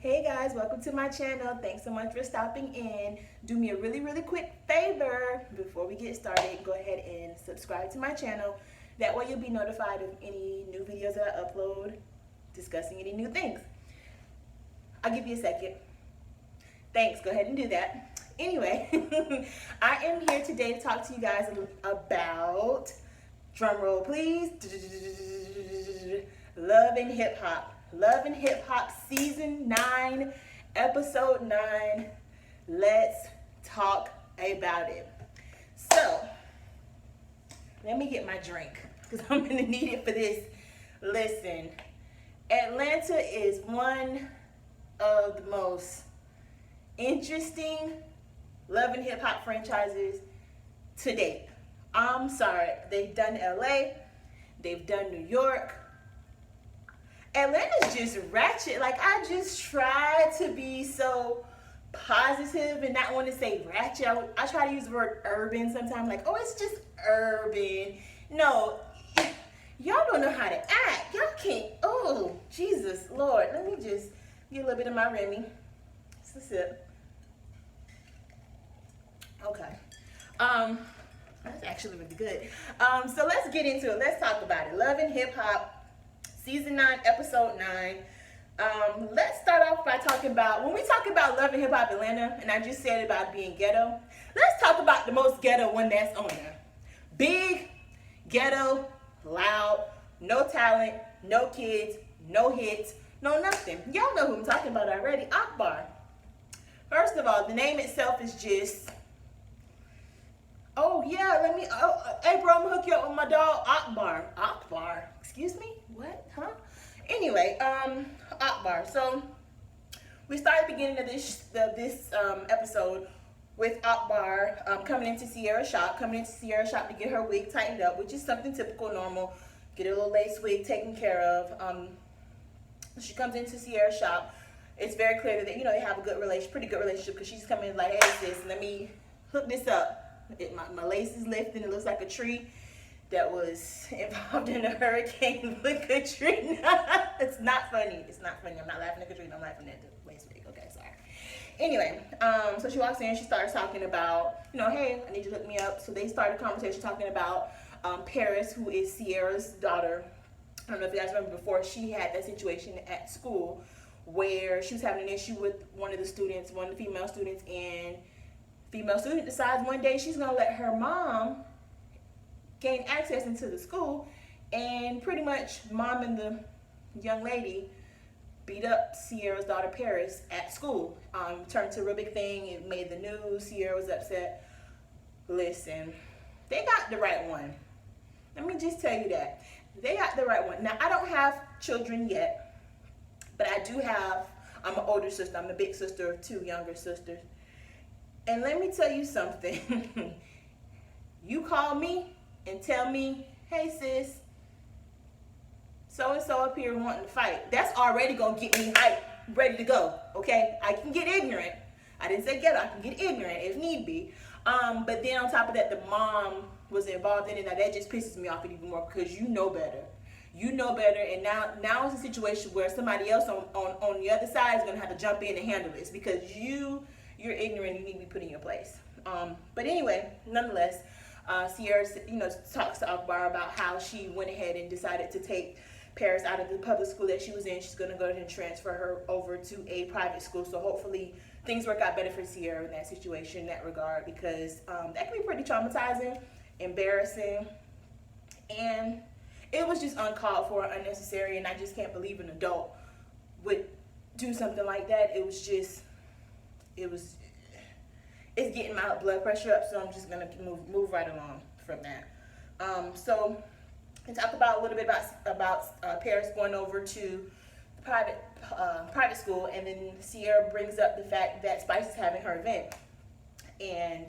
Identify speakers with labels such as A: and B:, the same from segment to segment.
A: Hey guys, welcome to my channel. Thanks so much for stopping in. Do me a really quick favor before we get started. Go ahead and subscribe to my channel. That way you'll be notified of any new videos that I upload discussing any new things. I'll give you a second. Thanks, go ahead and do that. Anyway, I am here today to talk to you guys about, drum roll please, Love and Hip Hop. Love and Hip Hop Season 9, Episode 9. Let's talk about it. So, let me get my drink because I'm going to need it for this. Listen, Atlanta is one of the most interesting Love and Hip Hop franchises to date. I'm sorry, they've done LA, they've done New York. Atlanta's just ratchet. Like, I just try to be so positive and not want to say ratchet. I try to use the word urban sometimes. Like, oh, it's just urban. No, y'all don't know how to act. Y'all can't. Oh, Jesus, Lord. Let me just get a little bit of my Remy. Just a sip. Okay. That's actually really good. So let's get into it. Let's talk about it. Love and Hip Hop. Season 9, Episode 9. Let's start off by talking about, when we talk about Love and Hip Hop Atlanta, and I just said about being ghetto, let's talk about the most ghetto one that's on there. Big, ghetto, loud, no talent, no kids, no hits, no nothing. Y'all know who I'm talking about already, Akbar. First of all, the name itself is just, oh yeah, hey bro, I'm gonna hook you up with my dog, Akbar. Akbar, excuse me? What, huh? Anyway, Akbar. So, we started the beginning of this episode with Akbar coming into Sierra's shop to get her wig tightened up, which is something typical, normal. Get a little lace wig taken care of. She comes into Sierra's shop. It's very clear that, they have a pretty good relationship, because she's coming like, hey sis, let me hook this up. My lace is lifting. It looks like a tree that was involved in a hurricane. Look a tree. It's not funny. It's not funny. I'm not laughing at Katrina. I'm laughing at the lace wig. Okay, sorry. Anyway, so she walks in. She starts talking about, hey, I need you to hook me up. So they started a conversation talking about Paris, who is Sierra's daughter. I don't know if you guys remember before, she had that situation at school where she was having an issue with one of the female students, and female student decides one day she's going to let her mom gain access into the school, and pretty much mom and the young lady beat up Sierra's daughter Paris at school. Turned to a real big thing. It made the news. Sierra was upset. Listen, they got the right one. Let me just tell you that. They got the right one. Now, I don't have children yet, but I'm an older sister. I'm the big sister of two younger sisters. And let me tell you something. You call me and tell me, hey sis, so-and-so up here wanting to fight. That's already going to get me hyped, ready to go, okay? I can get ignorant. I didn't say ghetto. I can get ignorant if need be. But then on top of that, the mom was involved in it. Now that just pisses me off even more, because you know better. You know better, and now it's a situation where somebody else on the other side is going to have to jump in and handle this, because you're ignorant. You need to be put in your place. But anyway, nonetheless, Sierra, talks to Akbar about how she went ahead and decided to take Paris out of the public school that she was in. She's going to go ahead and transfer her over to a private school. So hopefully things work out better for Sierra in that situation, in that regard, because that can be pretty traumatizing, embarrassing, and it was just uncalled for, unnecessary, and I just can't believe an adult would do something like that. It's getting my blood pressure up, so I'm just gonna move right along from that. So, and talk about a little bit about Paris going over to the private school, and then Sierra brings up the fact that Spice is having her event, and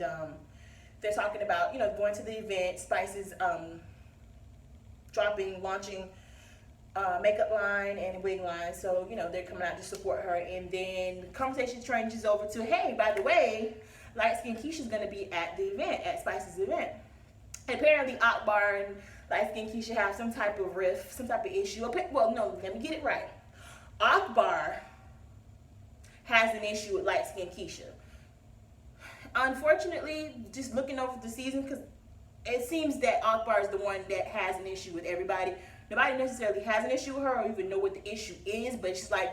A: they're talking about going to the event. Spice is launching makeup line and wig line, so they're coming out to support her, and then the conversation changes over to, hey, by the way, light skin Keisha's going to be at the event, at Spice's event. And apparently Akbar and light skin Keisha have some type of rift, some type of issue. Well, no, let me get it right. Akbar an issue with light skinned Keisha. Unfortunately, just looking over the season, because it seems that Akbar is the one that has an issue with everybody. Nobody necessarily has an issue with her or even know what the issue is, but she's like,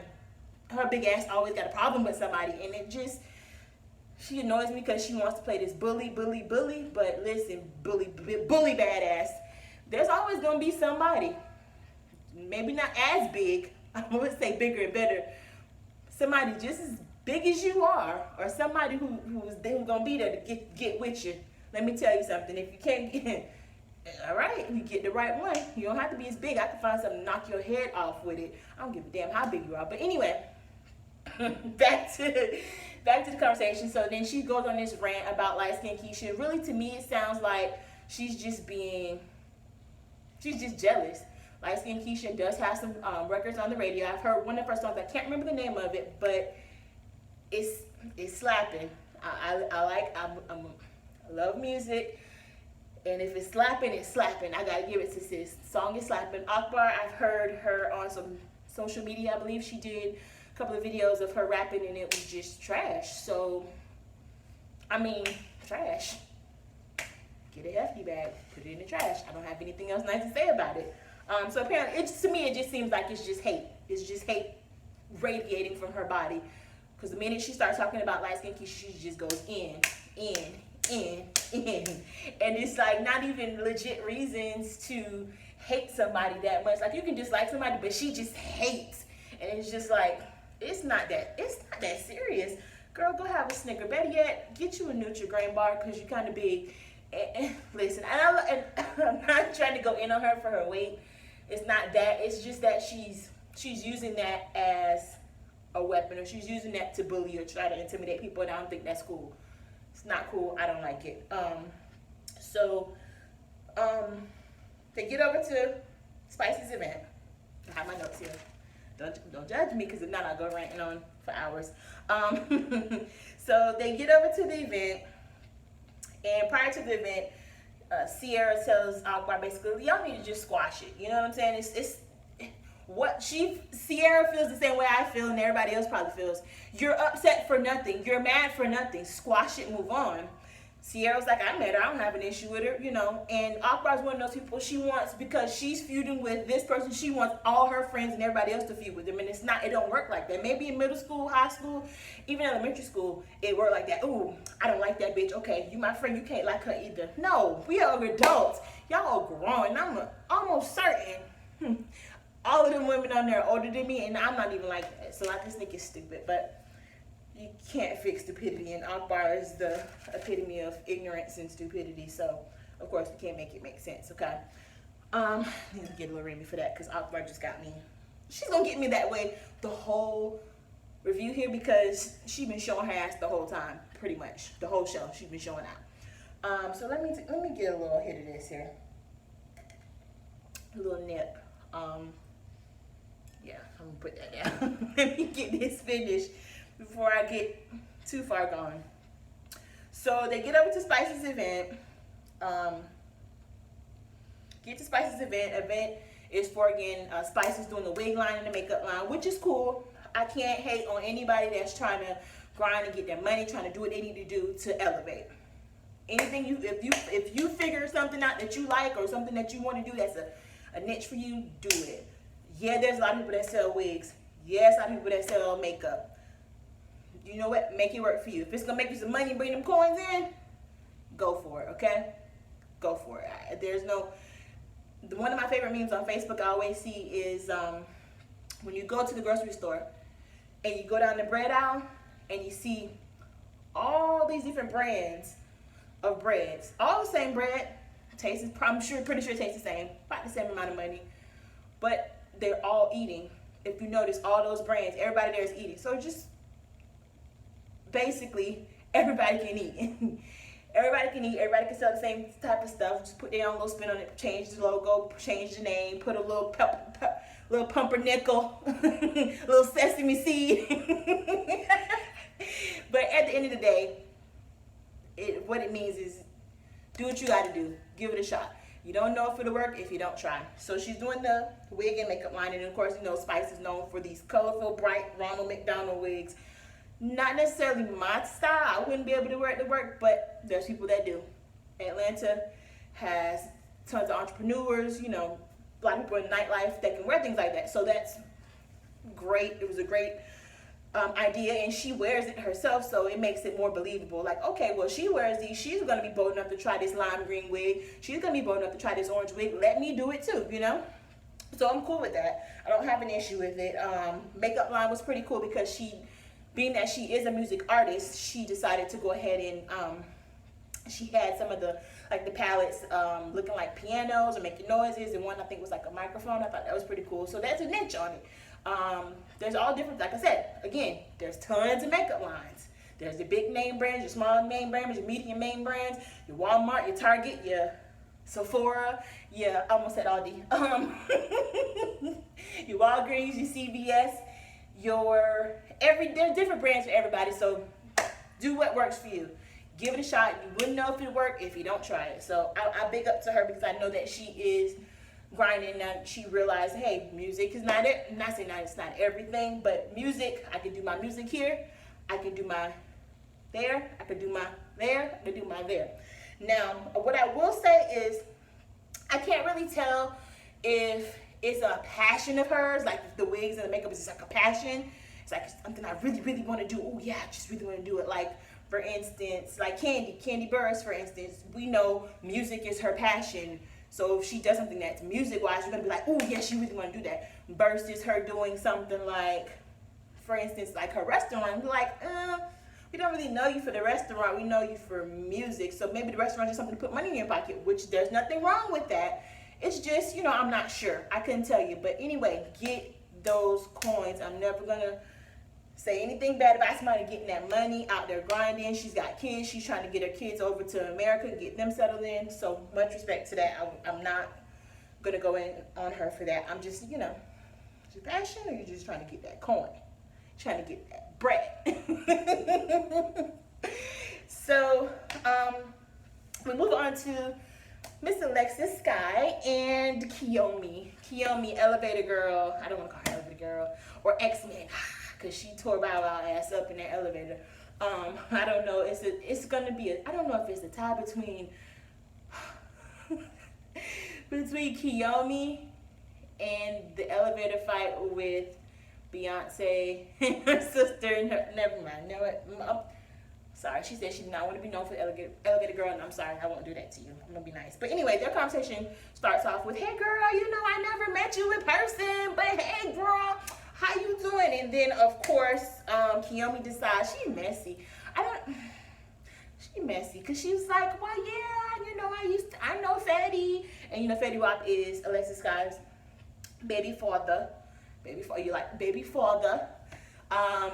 A: her big ass always got a problem with somebody, and it just, she annoys me because she wants to play this bully. But listen, bully badass. There's always gonna be somebody, maybe not as big, I would say bigger and better, somebody just as big as you are, or somebody who's gonna be there to get with you. Let me tell you something. If you can't get, all right, you get the right one. You don't have to be as big. I can find something to knock your head off with it. I don't give a damn how big you are. But anyway, back to the conversation. So then she goes on this rant about light skinned Keisha. Really, to me, it sounds like she's just jealous. Light skinned Keisha does have some records on the radio. I've heard one of her songs. I can't remember the name of it, but it's slapping. I love music, and if it's slapping, it's slapping. I gotta give it to sis. The song is slapping. Akbar, I've heard her on some social media. I believe she did a couple of videos of her rapping, and it was just trash. So, I mean, trash. Get a hefty bag, put it in the trash. I don't have anything else nice to say about it. So apparently, to me, it just seems like it's just hate. It's just hate radiating from her body. Because the minute she starts talking about light skin Keisha, she just goes in. And it's like not even legit reasons to hate somebody that much. Like, you can dislike somebody, but she just hates. And it's just like, it's not that serious. Girl, go have a Snicker. Better yet, get you a Nutri-Grain bar because you're kind of big. And listen, and I'm not trying to go in on her for her weight. It's not that. It's just that she's using that as a weapon, or she's using that to bully or try to intimidate people, and I don't think that's cool. It's not cool. I don't like it. They get over to Spicy's event. I have my notes here. Don't judge me, because if not, I'll go ranting on for hours. So they get over to the event, and prior to the event, Sierra tells Akbar basically, y'all need to just squash it. You know what I'm saying? Sierra feels the same way I feel, and everybody else probably feels. You're upset for nothing. You're mad for nothing. Squash it, move on. Sierra's like, I met her. I don't have an issue with her, you know. And Akbar's one of those people she wants, because she's feuding with this person, she wants all her friends and everybody else to feud with them. And it don't work like that. Maybe in middle school, high school, even elementary school, it worked like that. Ooh, I don't like that bitch. Okay, you my friend, you can't like her either. No, we are adults. Y'all are grown. I'm almost certain all of them women on there are older than me, and I'm not even like that. So I just think it's stupid. But you can't fix stupidity, and Akbar is the epitome of ignorance and stupidity. So, of course, we can't make it make sense, okay? I need to get a little Remy for that, because Akbar just got me. She's going to get me that way the whole review here, because she's been showing her ass the whole time, pretty much. The whole show, she's been showing out. So let me get a little hit of this here. A little nip. Yeah, I'm going to put that down. Let me get this finished before I get too far gone. So they get over to Spice's event. Event is for, again, Spice is doing the wig line and the makeup line, which is cool. I can't hate on anybody that's trying to grind and get their money, trying to do what they need to do to elevate. Anything if you figure something out that you like, or something that you want to do that's a niche for you, do it. Yeah, there's a lot of people that sell wigs. Yeah, there's a lot of people that sell makeup. You know what? Make it work for you. If it's gonna make you some money and bring them coins in, go for it, okay? Go for it. One of my favorite memes on Facebook I always see is when you go to the grocery store and you go down the bread aisle and you see all these different brands of breads. All the same bread. Pretty sure it tastes the same. About the same amount of money. But they're all eating. If you notice, all those brands, everybody there is eating. So just basically, everybody can eat. Everybody can eat. Everybody can sell the same type of stuff. Just put their own little spin on it. Change the logo. Change the name. Put a little little pumpernickel, little sesame seed. But at the end of the day, what it means is do what you got to do. Give it a shot. You don't know if it'll work if you don't try. So she's doing the wig and makeup line, and of course, Spice is known for these colorful, bright Ronald McDonald wigs. Not necessarily my style. I wouldn't be able to wear it to work, but there's people that do. Atlanta has tons of entrepreneurs, you know, a lot of people in nightlife that can wear things like that. So that's great. It was a great idea, and she wears it herself, so it makes it more believable. Like, okay, well, she wears these. She's gonna be bold enough to try this lime green wig. She's gonna be bold enough to try this orange wig. Let me do it too, you know. So I'm cool with that. I don't have an issue with it. Makeup line was pretty cool because she, being that she is a music artist, she decided to go ahead and she had some of the palettes looking like pianos or making noises, and one I think was like a microphone. I thought that was pretty cool. So that's a niche on it. There's all different, like I said, again, there's tons of makeup lines. There's the big name brands, your small name brands, your medium name brands, your Walmart, your Target, your Sephora, I almost said Aldi, your Walgreens, your CVS, there's different brands for everybody, so do what works for you. Give it a shot. You wouldn't know if it worked if you don't try it. So I big up to her because I know that she is grinding, and she realized, hey, music is not it. I'm not saying that it's not everything, but music, I can do my music here, I can do my there, I can do my there, I can do my there. Now, what I will say is, I can't really tell if it's a passion of hers, like the wigs and the makeup is just like a passion. It's like something I really, really want to do. Oh yeah, I just really want to do it. Like, for instance, like Candy Burris, for instance, we know music is her passion. So if she does something that's music-wise, you're going to be like, oh, yeah, she really want to do that. Versus her doing something like, for instance, like her restaurant. We're like, we don't really know you for the restaurant. We know you for music. So maybe the restaurant is something to put money in your pocket, which there's nothing wrong with that. It's just, you know, I'm not sure. I couldn't tell you. But anyway, get those coins. I'm never going to say anything bad about somebody getting that money out there grinding. She's got kids. She's trying to get her kids over to America and get them settled in. So much respect to that. I'm not going to go in on her for that. I'm just, you know, is it passion or you're just trying to get that coin? Trying to get that bread. So we move on to Miss Alexis Sky and Kiyomi. Kiyomi, Elevator Girl. I don't want to call her Elevator Girl. Or X-Men. Because she tore Bow Wow ass up in that elevator. I don't know. It's gonna be I don't know if it's a tie between Kiyomi and the elevator fight with Beyonce and her sister. Never mind. You know what? Sorry, she said she did not want to be known for elevator girl, and I'm sorry, I won't do that to you. I'm gonna be nice. But anyway, their conversation starts off with, "Hey girl, you know I never met you in person, but hey girl, how you doing?" And then of course, Kiyomi decides she's messy. She's messy because she was like, "Well, yeah, you know I know Fetty," and you know Fetty Wap is Alexis Sky's baby father,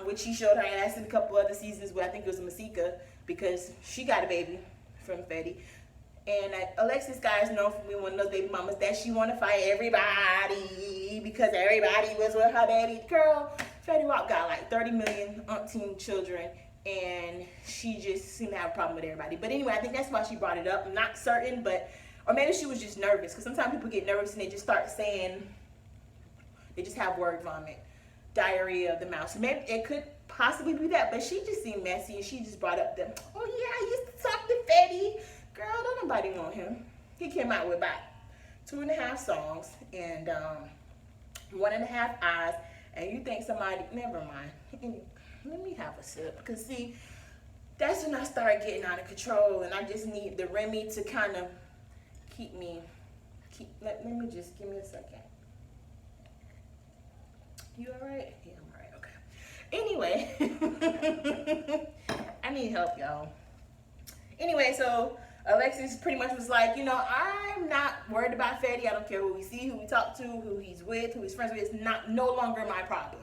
A: which she showed her ass in a couple other seasons where I think it was Masika because she got a baby from Fetty. And Alexis Sky is known for being one of those baby mamas that she want to fight everybody because everybody was with her baby girl. Fetty Wap got like 30 million umpteen children, and she just seemed to have a problem with everybody. But anyway, I think that's why she brought it up. I'm not certain, or maybe she was just nervous because sometimes people get nervous and they just start saying, they just have word vomit, diarrhea of the mouth. So maybe it could possibly be that, but she just seemed messy and she just brought up oh yeah, I used to talk to Fetty. Girl, don't nobody want him. He came out with about 2.5 songs and 1.5 eyes, and you think somebody, never mind. Let me have a sip, because see, that's when I start getting out of control, and I just need the Remy to kind of let me just, give me a second. You all right? Yeah, I'm all right, okay. Anyway, I need help, y'all. Anyway, so Alexis pretty much was like, you know, I'm not worried about Fetty. I don't care who we see, who we talk to, who he's with, who he's friends with. It's no longer my problem.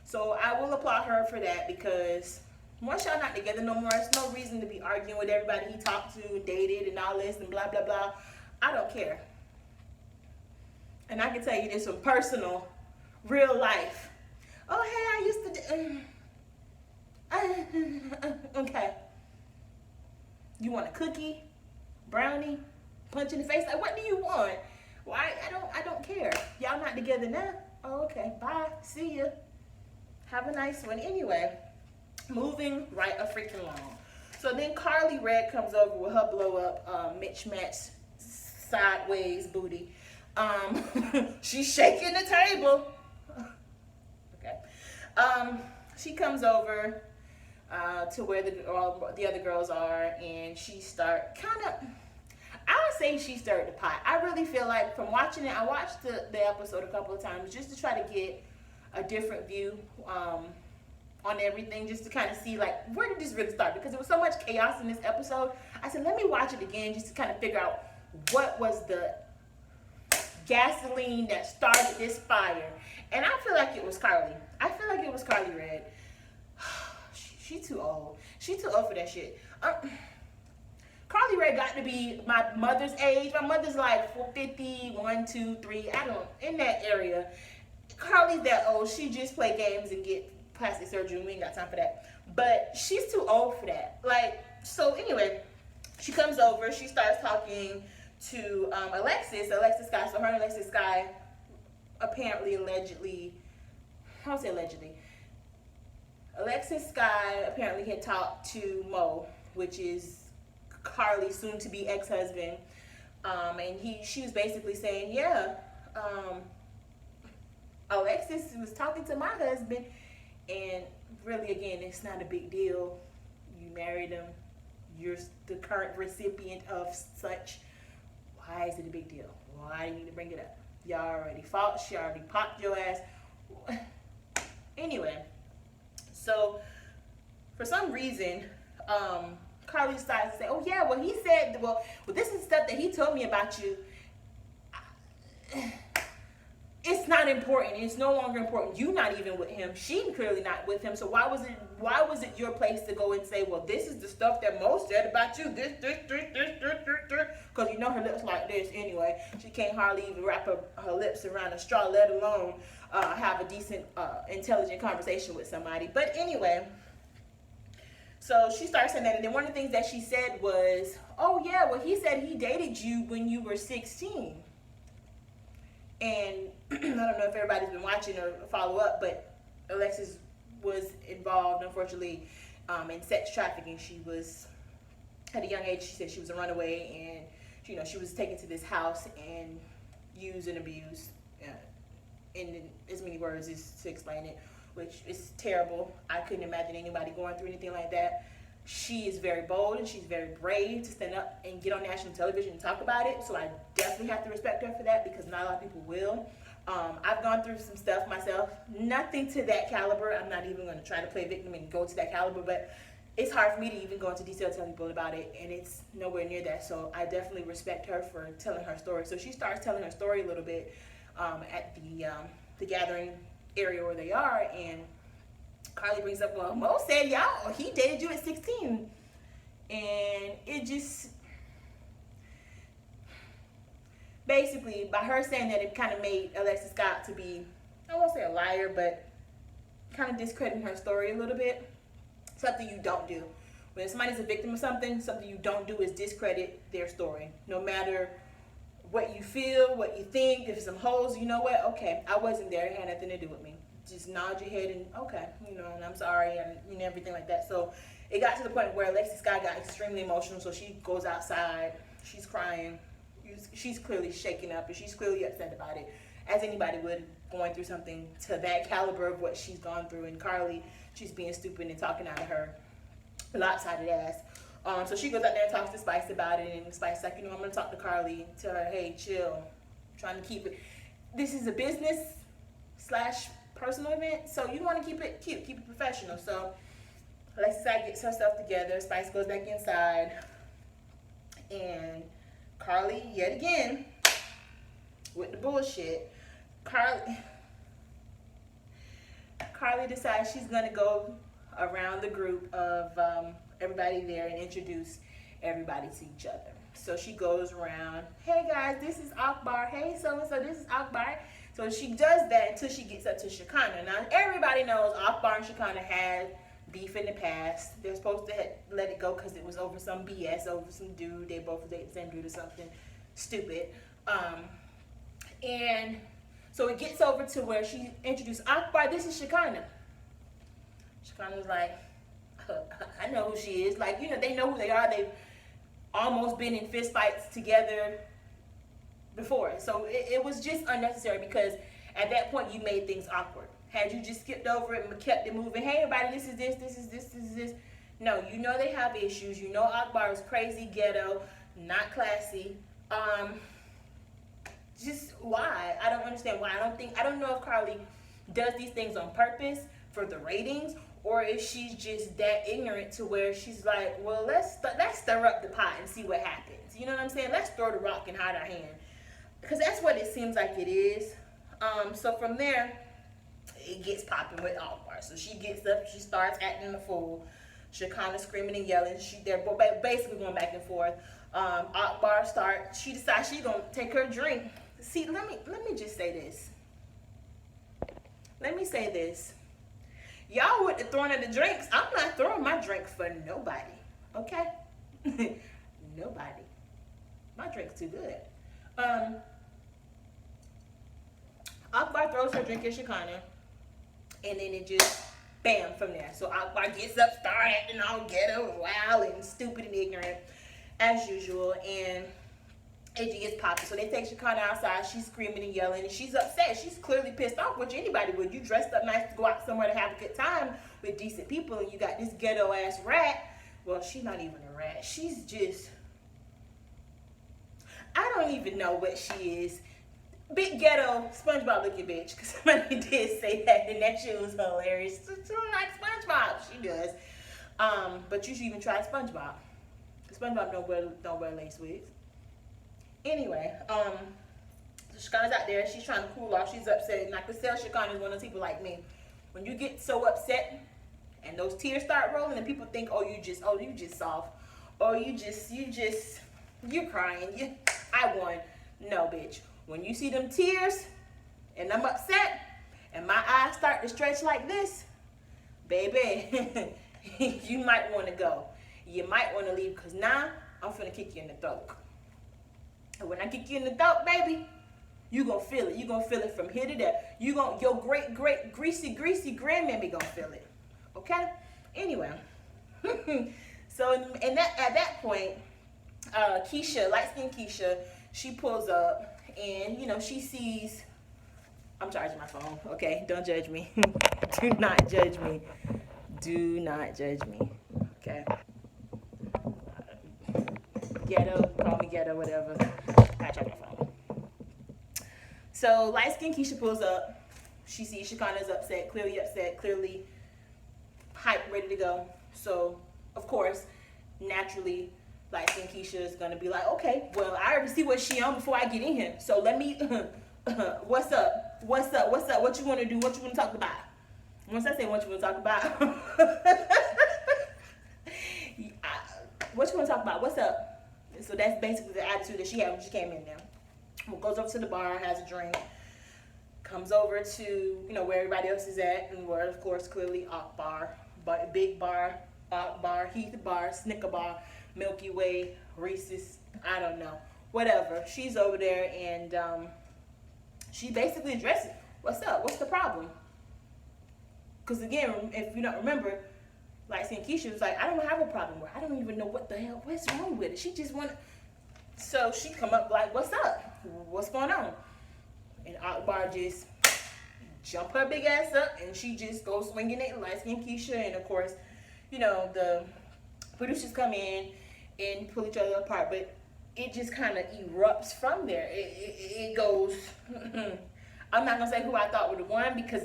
A: So I will applaud her for that, because once y'all not together no more, there's no reason to be arguing with everybody he talked to, dated, and all this, and blah, blah, blah. I don't care. And I can tell you this from personal, real life. Oh, hey, I used to okay. You want a cookie? Brownie? Punch in the face? Like, what do you want? Why? I don't care. Y'all not together now? Oh, okay. Bye. See ya. Have a nice one. Anyway, moving right a freaking along. So then Carly Red comes over with her blow up Mitch Match sideways booty. She's shaking the table. Okay. She comes over to where the other girls are, and she start kind of. I would say she stirred the pot. I really feel like from watching it, I watched the episode a couple of times just to try to get a different view on everything, just to kind of see like where did this really start, because there was so much chaos in this episode. I said, let me watch it again just to kind of figure out what was the gasoline that started this fire. And I feel like it was Carly. I feel like it was Carly Red. She too old. She too old for that shit. Carly Red got to be my mother's age. My mother's like 51, 2, 3. I don't, in that area. Carly's that old. She just play games and get plastic surgery. We ain't got time for that. But she's too old for that. Like, so anyway, she comes over. She starts talking to Alexis Sky. So her and Alexis Sky apparently, allegedly, how do I say allegedly? Alexis Sky apparently had talked to Mo, which is Carly's soon-to-be ex-husband, and she was basically saying, yeah, Alexis was talking to my husband, and really, again, it's not a big deal. You married him. You're the current recipient of such. Why is it a big deal? Why do you need to bring it up? Y'all already fought. She already popped your ass. Anyway, so for some reason, Carly decides to say, oh yeah, well he said, well this is stuff that he told me about you. It's not important. It's no longer important. You're not even with him. She's clearly not with him. So why was it your place to go and say, well, this is the stuff that Mo said about you. This. Because you know her lips like this anyway. She can't hardly even wrap her lips around a straw, let alone have a decent, intelligent conversation with somebody. But anyway, so she starts saying that. And then one of the things that she said was, oh yeah, well he said he dated you when you were 16. And I don't know if everybody's been watching or follow up, but Alexis was involved, unfortunately, in sex trafficking. She was, at a young age, she said she was a runaway, and she was taken to this house and used and abused. In as many words as to explain it, which is terrible. I couldn't imagine anybody going through anything like that. She is very bold and she's very brave to stand up and get on national television and talk about it. So I definitely have to respect her for that, because not a lot of people will. I've gone through some stuff myself. Nothing to that caliber. I'm not even going to try to play victim and go to that caliber, but it's hard for me to even go into detail telling people about it, and it's nowhere near that. So I definitely respect her for telling her story. So she starts telling her story a little bit at the gathering area where they are, and Carly brings up, well, Mo said he dated you at 16. And it just, basically, by her saying that, it kind of made Alexis Scott to be, I won't say a liar, but kind of discrediting her story a little bit. Something you don't do. When somebody's a victim of something you don't do is discredit their story. No matter what you feel, what you think, if some holes, you know what, okay, I wasn't there, it had nothing to do with me. Just nod your head and okay, and I'm sorry, and everything like that. So it got to the point where Alexis Scott got extremely emotional. So she goes outside, she's crying, she's clearly shaken up, and she's clearly upset about it, as anybody would, going through something to that caliber of what she's gone through. And Carly, she's being stupid and talking out of her lopsided ass. So she goes out there and talks to Spice about it, and Spice's like, I'm gonna talk to Carly, tell her, hey, chill, I'm trying to keep it. This is a business / personal event, so you want to keep it cute, keep it professional. So Alexis gets herself together. Spice goes back inside, and Carly, yet again, with the bullshit. Carly decides she's gonna go around the group of everybody there and introduce everybody to each other. So she goes around, hey guys, this is Akbar. Hey, so and so, this is Akbar. So she does that until she gets up to Shekinah. Now, everybody knows Akbar and Shekinah had beef in the past. They're supposed to let it go because it was over some BS, over some dude. They both dated the same dude or something stupid. And so it gets over to where she introduced Akbar, this is Shekinah. Shekinah was like, I know who she is. Like, they know who they are. They've almost been in fist fights together before. So it was just unnecessary because at that point you made things awkward. Had you just skipped over it and kept it moving, hey everybody, this is this, this is this, this is this. No, they have issues. Akbar is crazy, ghetto, not classy. Just why? I don't understand why. I don't know if Carly does these things on purpose for the ratings, or if she's just that ignorant to where she's like, well, let's stir up the pot and see what happens. You know what I'm saying? Let's throw the rock and hide our hand, because that's what it seems like it is. So from there, it gets popping with Akbar. So she gets up, she starts acting a fool. Shekinah screaming and yelling. They're basically going back and forth. Akbar she decides she's gonna take her drink. See, let me just say this. Let me say this. Y'all with the throwing of the drinks, I'm not throwing my drink for nobody. Okay? Nobody. My drink's too good. Akbar throws her drink at Shekinah, and then it just bam from there. So Akbar gets up, start acting all ghetto, wild, and stupid and ignorant as usual, and it gets popping. So they take Shekinah outside. She's screaming and yelling, and she's upset. She's clearly pissed off, which anybody would. You dressed up nice to go out somewhere to have a good time with decent people, and you got this ghetto ass rat. Well, she's not even a rat. She's just, I don't even know what she is. Big ghetto SpongeBob looking bitch, because somebody did say that, and that shit was hilarious. She like SpongeBob, she does. But you should even try SpongeBob. SpongeBob don't wear lace wigs. Anyway, so Shekinah's out there. She's trying to cool off. She's upset, and I can tell Shekinah is one of those people like me. When you get so upset and those tears start rolling, and people think, oh, you just soft, or you're crying. I won. No, bitch. When you see them tears and I'm upset and my eyes start to stretch like this, baby, you might want to go. You might want to leave, because now I'm finna kick you in the throat. And when I kick you in the throat, baby, you gonna feel it. You gonna feel it from here to there. Your great greasy grandmammy gonna feel it. Okay? Anyway. So at that point, Keisha, light-skinned Keisha, she pulls up. And, she sees, I'm charging my phone, okay? Don't judge me. Do not judge me. Do not judge me, okay? Ghetto, call me ghetto, whatever. I charge my phone. So, light-skinned Keisha pulls up. She sees Shekinah's upset, clearly hyped, ready to go. So, of course, naturally, light-skinned Keisha is gonna be like, okay, well, I already see what she on before I get in here. So let me, what's up? What you wanna do? What you wanna talk about? Once I say what you wanna talk about, what you wanna talk about? What's up? So that's basically the attitude that she had when she came in there. Well, goes over to the bar, has a drink, comes over to, where everybody else is at, and where, of course, clearly Akbar, Big Bar, Akbar, Heath Bar, Snicker Bar, Milky Way, Reese's, I don't know, whatever. She's over there, and she basically addresses, what's up? What's the problem? Because again, if you don't remember, like saying Keisha was like, I don't have a problem with her. I don't even know what the hell, what's wrong with it. She just want. So she come up like, what's up? What's going on? And Akbar just jump her big ass up, and she just goes swinging at light-skinned Keisha, and of course, the producers come in and pull each other apart, but it just kind of erupts from there. It goes, I'm not going to say who I thought would have won, because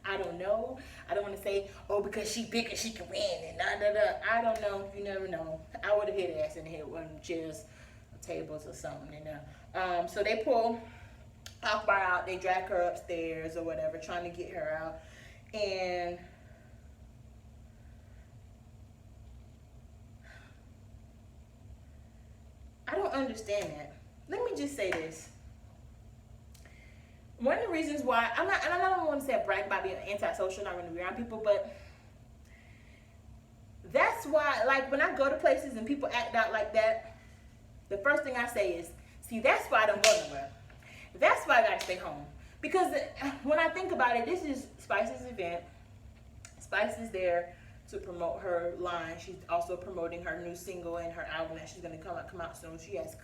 A: I don't know. I don't want to say, oh, because she big and she can win, and da-da-da. I don't know. You never know. I would have hit her ass in the head with one of them chairs or tables or something in there. So they pull Akbar out. They drag her upstairs or whatever, trying to get her out. And I don't understand that. Let me just say this. One of the reasons why, and I don't want to say brag about being antisocial, not really around people, but that's why, like, when I go to places and people act out like that, the first thing I say is, see, that's why I don't go nowhere. That's why I gotta stay home. Because when I think about it, this is Spice's event. Spice is there to promote her line. She's also promoting her new single and her album that she's gonna come out soon. She has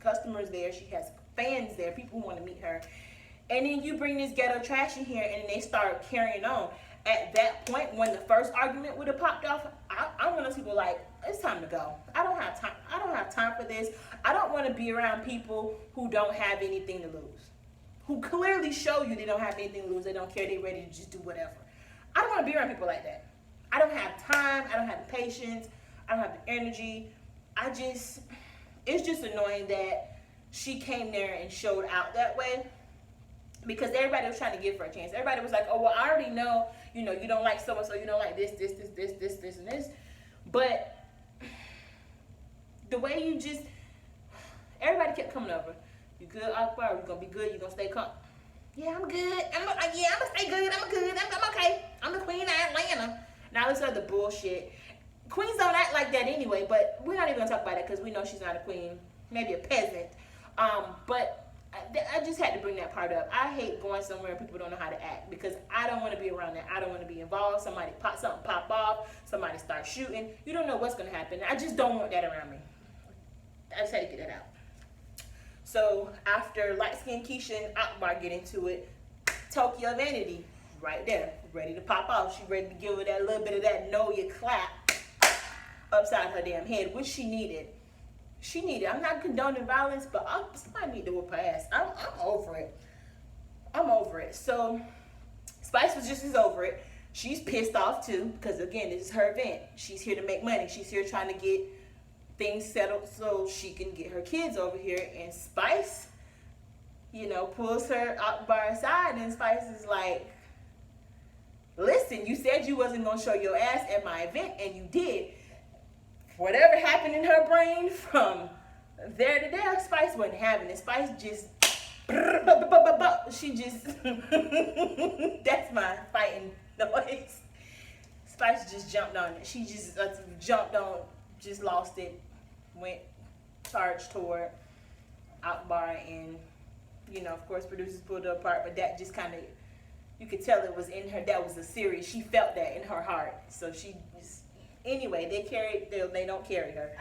A: customers there. She has fans there. People who want to meet her. And then you bring this ghetto trash in here, and they start carrying on. At that point, when the first argument would have popped off, I'm one of those people like, it's time to go. I don't have time. I don't have time for this. I don't want to be around people who don't have anything to lose, who clearly show you they don't have anything to lose. They don't care. They're ready to just do whatever. I don't want to be around people like that. I don't have time. I don't have the patience. I don't have the energy. It's just annoying that she came there and showed out that way, because everybody was trying to give her a chance. Everybody was like, oh, well, I already know, you don't like so-and-so, you don't like this, and this. But the way everybody kept coming over. You good, Akbar? You gonna be good? You gonna stay calm? Yeah, I'm good. I'm gonna stay good. I'm good. I'm okay. I'm the queen of Atlanta. Now this other bullshit. Queens don't act like that anyway, but we're not even gonna talk about it because we know she's not a queen. Maybe a peasant. But I just had to bring that part up. I hate going somewhere and people don't know how to act, because I don't want to be around that. I don't want to be involved. Something pop off. Somebody start shooting. You don't know what's going to happen. I just don't want that around me. I just had to get that out. So after light skinned Keisha and Akbar get into it, Tokyo Vanity right there, ready to pop off. She ready to give her that little bit of that know you clap upside her damn head, which she needed. I'm not condoning violence, but somebody need to whoop her ass. I'm over it. So Spice was just as over it. She's pissed off too, because again, this is her event. She's here to make money. She's here trying to get things settled so she can get her kids over here. And Spice, pulls her Akbar aside, and Spice is like, listen, you said you wasn't going to show your ass at my event, and you did. Whatever happened in her brain from there to there, Spice wasn't having it. Spice just, she just, that's my fighting noise. Spice just jumped on it. She just jumped on, just lost it, went, charged toward Akbar, and, of course, producers pulled her apart, but that just kind of, you could tell it was in her, that was a serious, she felt that in her heart, so she just, anyway, they don't carry her.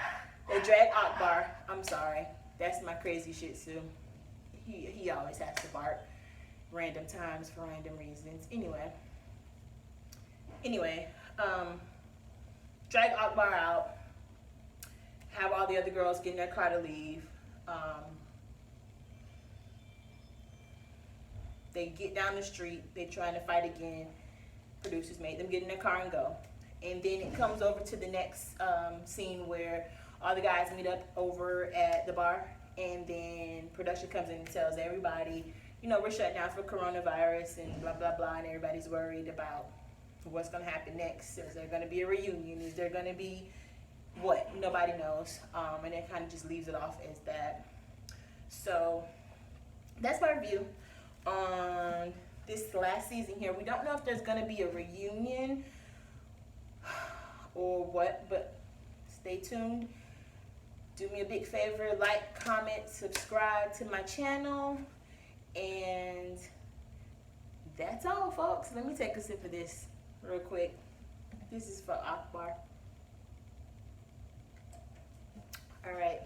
A: They drag Akbar. I'm sorry. That's my crazy shih tzu. He always has to bark. Random times for random reasons. Anyway, drag Akbar out. Have all the other girls get in their car to leave. They get down the street. They trying to fight again. Producers made them get in their car and go. And then it comes over to the next scene where all the guys meet up over at the bar, and then production comes in and tells everybody, we're shut down for coronavirus and blah, blah, blah, and everybody's worried about what's going to happen next. Is there going to be a reunion? Is there going to be what? Nobody knows. And it kind of just leaves it off as that. So that's my review on this last season here. We don't know if there's going to be a reunion or what, but stay tuned. Do me a big favor, like, comment, subscribe to my channel, and that's all, folks. Let me take a sip of this real quick. This is for Akbar. All right.